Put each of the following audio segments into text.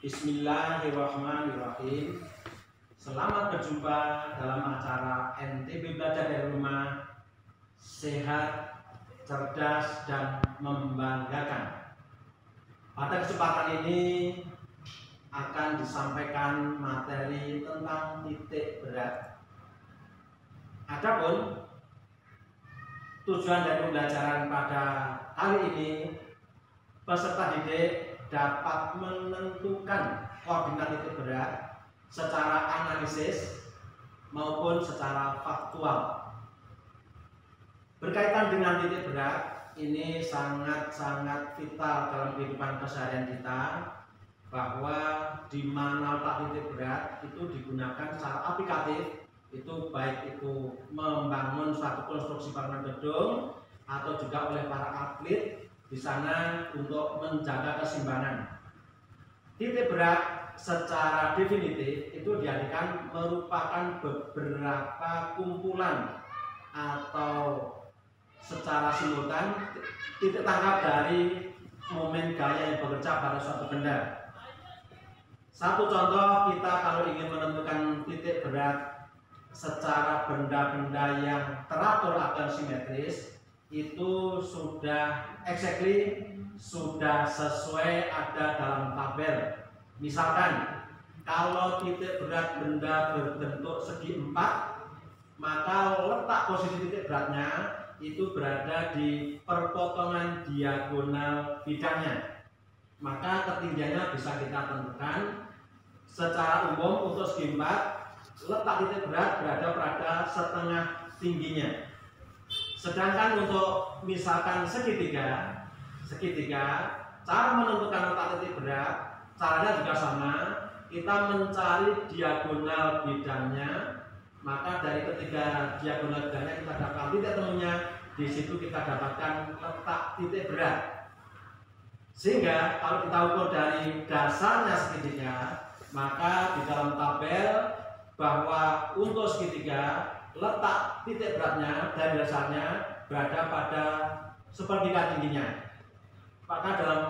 Bismillahirrahmanirrahim. Selamat berjumpa dalam acara NTB Belajar dari Rumah, Sehat, Cerdas, dan Membanggakan. Pada kesempatan ini akan disampaikan materi tentang titik berat. Adapun tujuan dari pembelajaran pada kali ini, peserta didik dapat menentukan koordinat titik berat secara analisis maupun secara faktual. Berkaitan dengan titik berat, ini sangat-sangat vital dalam kehidupan keseharian kita, bahwa di mana letak titik berat itu digunakan secara aplikatif, itu baik itu membangun suatu konstruksi bangunan gedung atau juga oleh para atlet di sana untuk menjaga keseimbangan. Titik berat secara definitif itu diartikan merupakan beberapa kumpulan atau secara simultan titik tangkap dari momen gaya yang bekerja pada suatu benda. Satu contoh, kita kalau ingin menentukan titik berat secara benda-benda yang teratur atau simetris, itu sudah sudah sesuai ada dalam tabel. Misalkan kalau titik berat benda berbentuk segi 4, maka letak posisi titik beratnya itu berada di perpotongan diagonal bidangnya. Maka ketinggiannya bisa kita tentukan. Secara umum untuk segi 4, letak titik berat berada pada setengah tingginya. Sedangkan untuk misalkan segitiga, cara menentukan letak titik berat, caranya juga sama. Kita mencari diagonal bidangnya, maka dari ketiga diagonal bidangnya kita dapatkan titik temunya. Di situ kita dapatkan letak titik berat. Sehingga kalau kita ukur dari dasarnya segitiga, maka di dalam tabel bahwa untuk segitiga letak titik beratnya dari dasarnya berada pada sepertiga tingginya. Maka dalam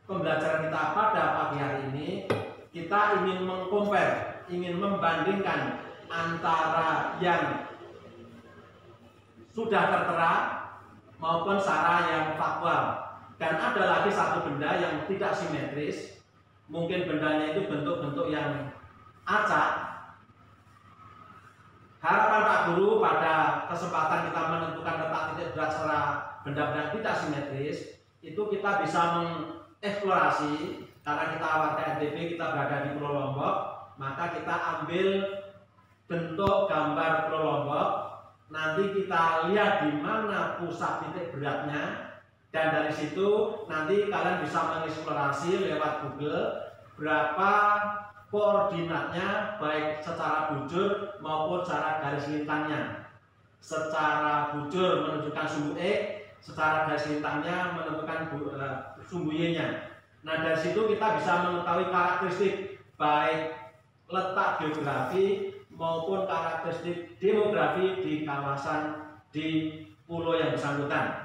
pembelajaran kita pada pagi hari ini, kita ingin mengcompare, ingin membandingkan antara yang sudah tertera maupun secara yang faktual. Dan ada lagi satu benda yang tidak simetris, mungkin bendanya itu bentuk-bentuk yang acak. Harapan Pak Guru pada kesempatan kita menentukan letak titik berat secara benda-benda tidak simetris, itu kita bisa mengeksplorasi. Karena kita warga NTB, kita berada di Pulau Lombok, maka kita ambil bentuk gambar Pulau Lombok. Nanti kita lihat di mana pusat titik beratnya, dan dari situ nanti kalian bisa mengeksplorasi lewat Google berapa koordinatnya, baik secara bujur maupun secara garis lintangnya. Secara bujur menunjukkan sumbu X, secara garis lintangnya menentukan sumbu Y-nya. Nah, dari situ kita bisa mengetahui karakteristik baik letak geografi maupun karakteristik demografi di kawasan di pulau yang bersangkutan.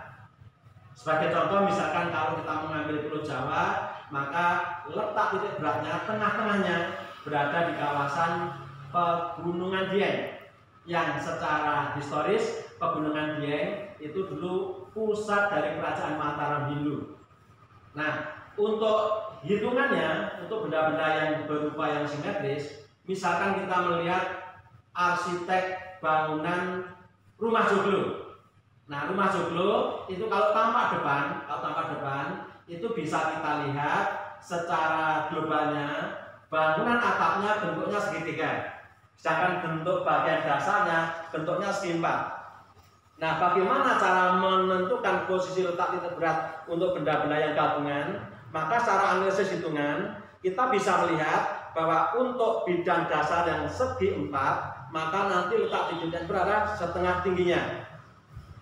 Sebagai contoh, misalkan kalau kita mengambil Pulau Jawa, maka letak titik beratnya tengah-tengahnya berada di kawasan Pegunungan Dieng, yang secara historis Pegunungan Dieng itu dulu pusat dari kerajaan Mataram Hindu. Nah, untuk hitungannya, untuk benda-benda yang berupa yang simetris, misalkan kita melihat arsitek bangunan rumah joglo. Nah, rumah joglo itu kalau tampak depan itu bisa kita lihat secara globalnya bangunan atapnya bentuknya segitiga, sedangkan bentuk bagian dasarnya bentuknya segi 4. Nah, bagaimana cara menentukan posisi letak titik berat untuk benda-benda yang gabungan? Maka secara analisis hitungan kita bisa melihat bahwa untuk bidang dasar yang segi 4, maka nanti letak titik berat setengah tingginya.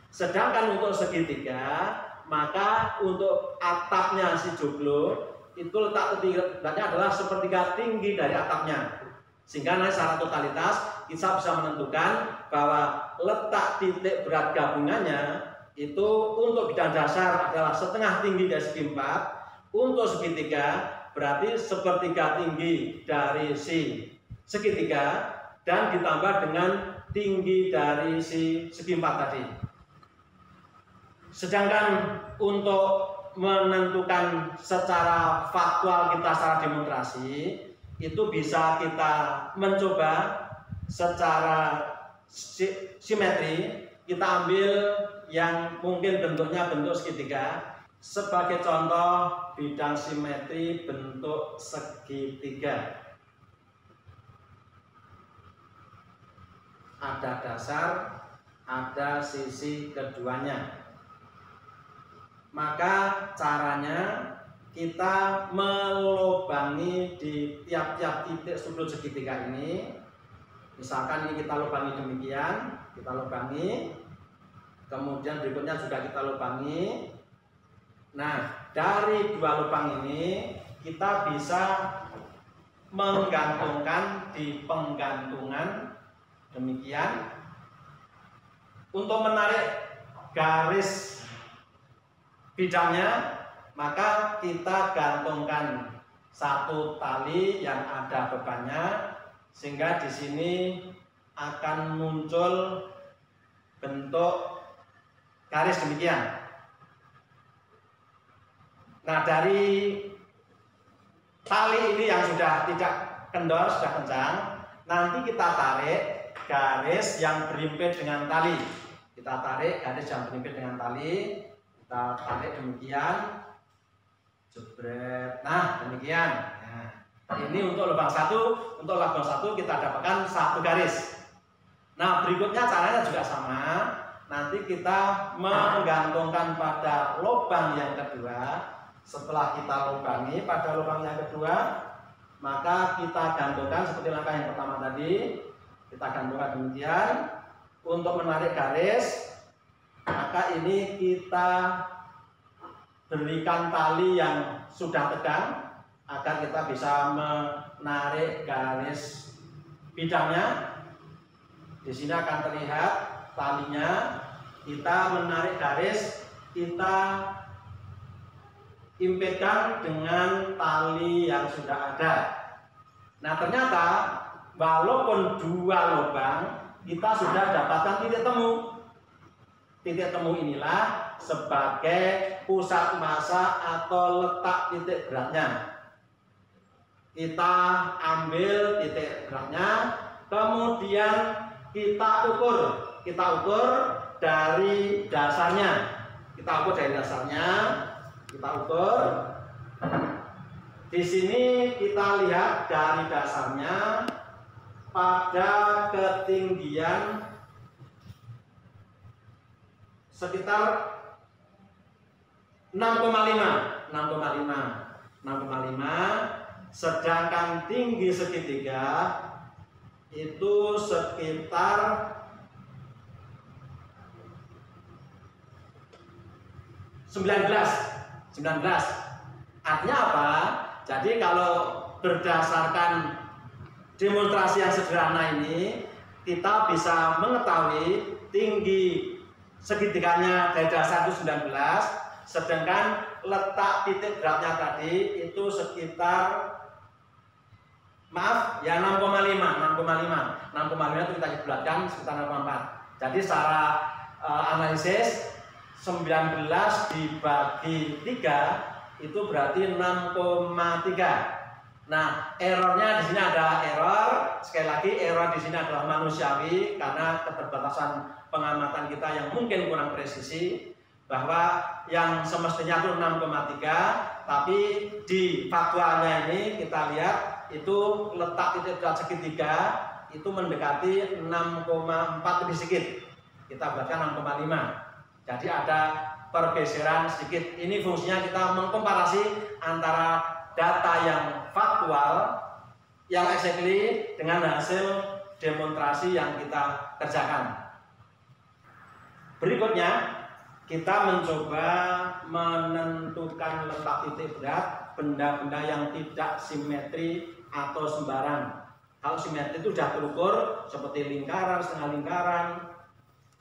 Sedangkan untuk segitiga, maka untuk atapnya si joglo itu letak titik beratnya adalah sepertiga tinggi dari atapnya. Sehingga nanti secara totalitas kita bisa menentukan bahwa letak titik berat gabungannya itu untuk bidang dasar adalah setengah tinggi dari segi 4, untuk segitiga berarti sepertiga tinggi dari si segitiga dan ditambah dengan tinggi dari si segi 4 tadi. Sedangkan untuk menentukan secara faktual kita secara demonstrasi itu bisa kita mencoba secara simetri. Kita ambil yang mungkin bentuknya bentuk segitiga. Sebagai contoh bidang simetri bentuk segitiga. Ada dasar, ada sisi keduanya. Maka caranya kita melubangi di tiap-tiap titik sudut segitiga ini. Misalkan ini kita lubangi demikian, kita lubangi. Kemudian berikutnya juga kita lubangi. Nah, dari dua lubang ini kita bisa menggantungkan di penggantungan demikian. Untuk menarik garis bidangnya, maka kita gantungkan satu tali yang ada bebannya, sehingga di sini akan muncul bentuk garis demikian. Nah, dari tali ini yang sudah tidak kendor, sudah kencang, nanti kita tarik garis yang berimpit dengan tali. Kita tarik garis yang berimpit dengan tali, kita tarik demikian, jebret. Nah, demikian. Nah, ini untuk lubang satu, untuk lubang satu kita dapatkan satu garis. Nah, berikutnya caranya juga sama. Nanti kita menggantungkan pada lubang yang kedua. Setelah kita lubangi pada lubang yang kedua, maka kita gantungkan seperti langkah yang pertama tadi. Kita gantungkan demikian. Untuk menarik garis, maka ini kita berikan tali yang sudah tegang agar kita bisa menarik garis bidangnya. Di sini akan terlihat talinya. Kita menarik garis, kita impitkan dengan tali yang sudah ada. Nah, ternyata walaupun dua lubang, kita sudah dapatkan titik temu. Titik temu inilah sebagai pusat massa atau letak titik beratnya. Kita ambil titik beratnya, kemudian kita ukur. Kita ukur dari dasarnya. Kita ukur dari dasarnya. Kita ukur. Di sini kita lihat dari dasarnya pada ketinggian sekitar 6,5, sedangkan tinggi segitiga itu sekitar 19. Artinya apa? Jadi kalau berdasarkan demonstrasi yang sederhana ini, kita bisa mengetahui tinggi segitiganya dari dasar itu 19, sedangkan letak titik beratnya tadi itu sekitar 6,5 itu kita bulatkan sekitar 6,4. Jadi secara analisis 19 dibagi 3 itu berarti 6,3. Nah, errornya di sini ada error. Sekali lagi, error di sini adalah manusiawi karena keterbatasan pengamatan kita yang mungkin kurang presisi. Bahwa yang semestinya itu 6,3, tapi di faktualnya ini kita lihat itu letak titik berat segitiga itu mendekati 6,4 lebih sedikit. Kita buatkan 6,5. Jadi ada pergeseran sedikit. Ini fungsinya kita mengkomparasi antara data yang faktual, yang exactly dengan hasil demonstrasi yang kita kerjakan. Berikutnya, kita mencoba menentukan letak titik berat benda-benda yang tidak simetri atau sembarang. Kalau simetri itu sudah terukur seperti lingkaran, setengah lingkaran,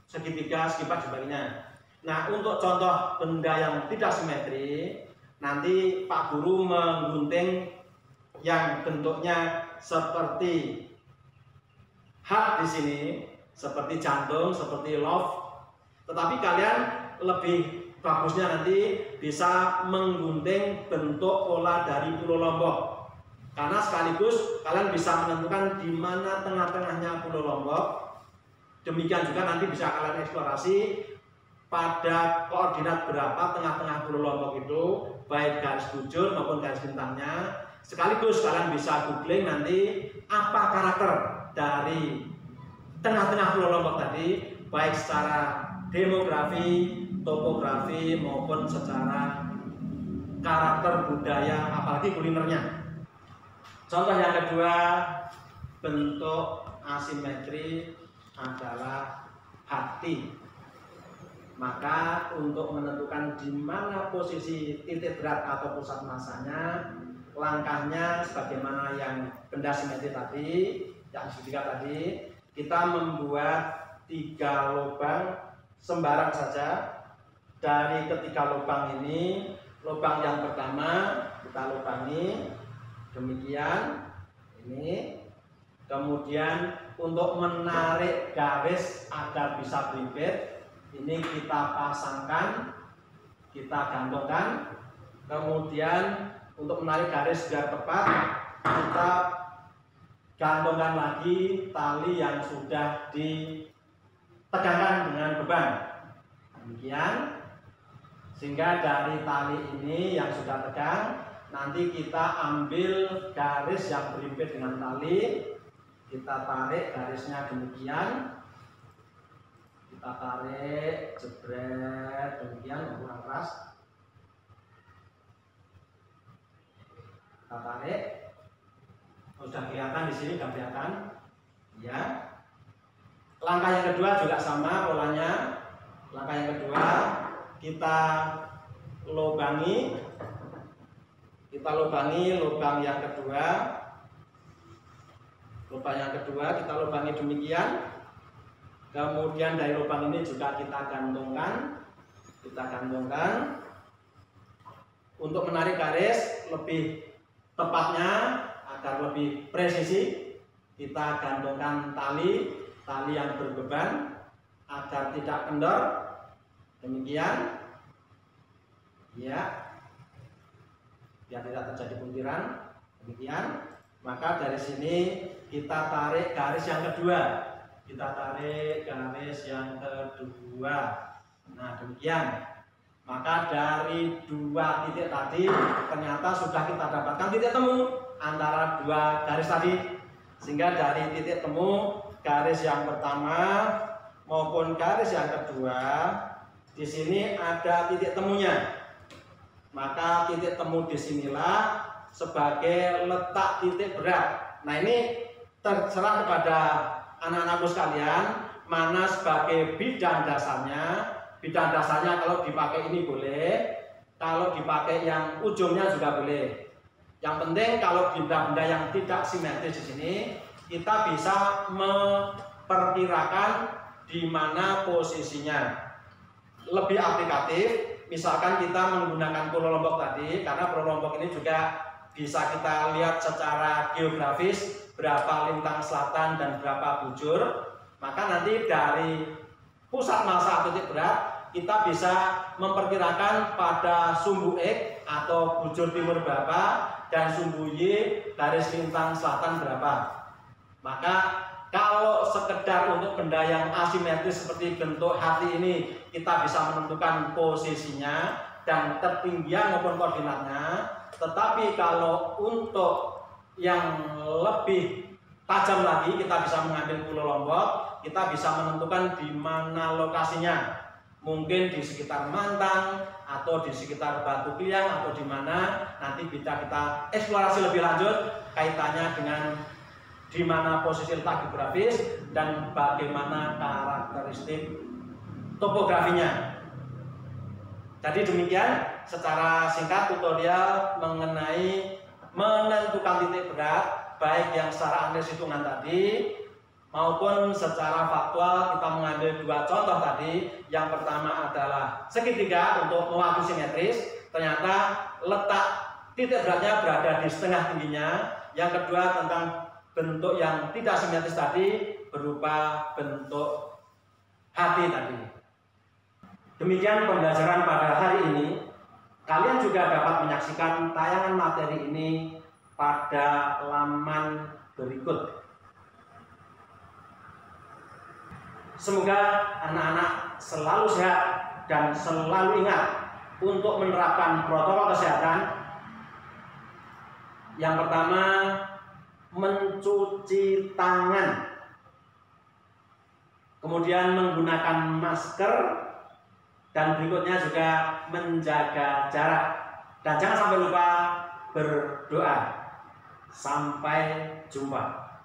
segitiga, segi 4 sebagainya. Nah, untuk contoh benda yang tidak simetri, nanti Pak Guru menggunting yang bentuknya seperti heart di sini, seperti jantung, seperti love. Tetapi kalian lebih bagusnya nanti bisa menggunting bentuk pola dari Pulau Lombok. Karena sekaligus kalian bisa menentukan di mana tengah-tengahnya Pulau Lombok. Demikian juga nanti bisa kalian eksplorasi pada koordinat berapa tengah-tengah Pulau Lombok itu, baik garis bujur maupun garis bintangnya. Sekaligus kalian bisa googling nanti apa karakter dari tengah-tengah Pulau Lombok tadi, baik secara demografi, topografi maupun secara karakter budaya, apalagi kulinernya. Contoh yang kedua, bentuk asimetri adalah hati. Maka untuk menentukan di mana posisi titik berat atau pusat masanya, langkahnya sebagaimana yang benda simetri tadi, yang segitiga tadi, kita membuat 3 lubang sembarang saja. Dari ketiga lubang ini, lubang yang pertama kita lubangi demikian ini. Kemudian untuk menarik garis agar bisa berimpit, ini kita pasangkan, kita gantungkan. Kemudian untuk menarik garis biar tepat, kita gantungkan lagi tali yang sudah ditegangkan dengan beban. Demikian, sehingga dari tali ini yang sudah tegang, nanti kita ambil garis yang berimpit dengan tali, kita tarik garisnya demikian, kita tarik, jebret, demikian, kurang keras. Kita tarik, sudah kelihatan di sini, sudah kelihatan, ya. Langkah yang kedua juga sama polanya. Langkah yang kedua kita lubangi, lubang yang kedua, kita lubangi demikian. Kemudian dari lubang ini juga kita gantungkan, untuk menarik garis lebih tepatnya agar lebih presisi, kita gantungkan tali yang berbeban agar tidak kendor. Demikian, ya, biar tidak terjadi buntiran. Demikian, maka dari sini kita tarik garis yang kedua. Nah, demikian. Maka dari 2 titik tadi ternyata sudah kita dapatkan titik temu antara 2 garis tadi. Sehingga dari titik temu garis yang pertama maupun garis yang kedua, di sini ada titik temunya. Maka titik temu disinilah sebagai letak titik berat. Nah, ini terserah kepada anak-anakku sekalian mana sebagai bidang dasarnya. Bidang dasarnya kalau dipakai ini boleh, kalau dipakai yang ujungnya juga boleh. Yang penting kalau benda-benda yang tidak simetris di sini, kita bisa memperkirakan di mana posisinya. Lebih aplikatif, misalkan kita menggunakan Pulau Lombok tadi, karena Pulau Lombok ini juga bisa kita lihat secara geografis berapa lintang selatan dan berapa bujur. Maka nanti dari pusat massa titik berat kita bisa memperkirakan pada sumbu X atau bujur timur berapa dan sumbu Y garis lintang selatan berapa. Maka kalau sekedar untuk benda yang asimetris seperti bentuk hati ini, kita bisa menentukan posisinya dan ketinggian maupun koordinatnya. Tetapi kalau untuk yang lebih tajam lagi, kita bisa mengambil Pulau Lombok, kita bisa menentukan di mana lokasinya. Mungkin di sekitar Mantang atau di sekitar Batu Kliang atau di mana, nanti bisa kita eksplorasi lebih lanjut kaitannya dengan di mana posisi letak geografis dan bagaimana karakteristik topografinya. Jadi demikian secara singkat tutorial mengenai menentukan titik berat, baik yang secara analisis hitungan tadi maupun secara faktual. Kita mengambil 2 contoh tadi. Yang pertama adalah segitiga untuk mewakili simetris, ternyata letak titik beratnya berada di setengah tingginya. Yang kedua tentang bentuk yang tidak simetris tadi berupa bentuk hati tadi. Demikian pembelajaran pada hari ini. Kalian juga dapat menyaksikan tayangan materi ini pada laman berikut. Semoga anak-anak selalu sehat dan selalu ingat untuk menerapkan protokol kesehatan. Yang pertama, mencuci tangan, kemudian menggunakan masker, dan berikutnya juga menjaga jarak. Dan jangan sampai lupa berdoa. Sampai jumpa.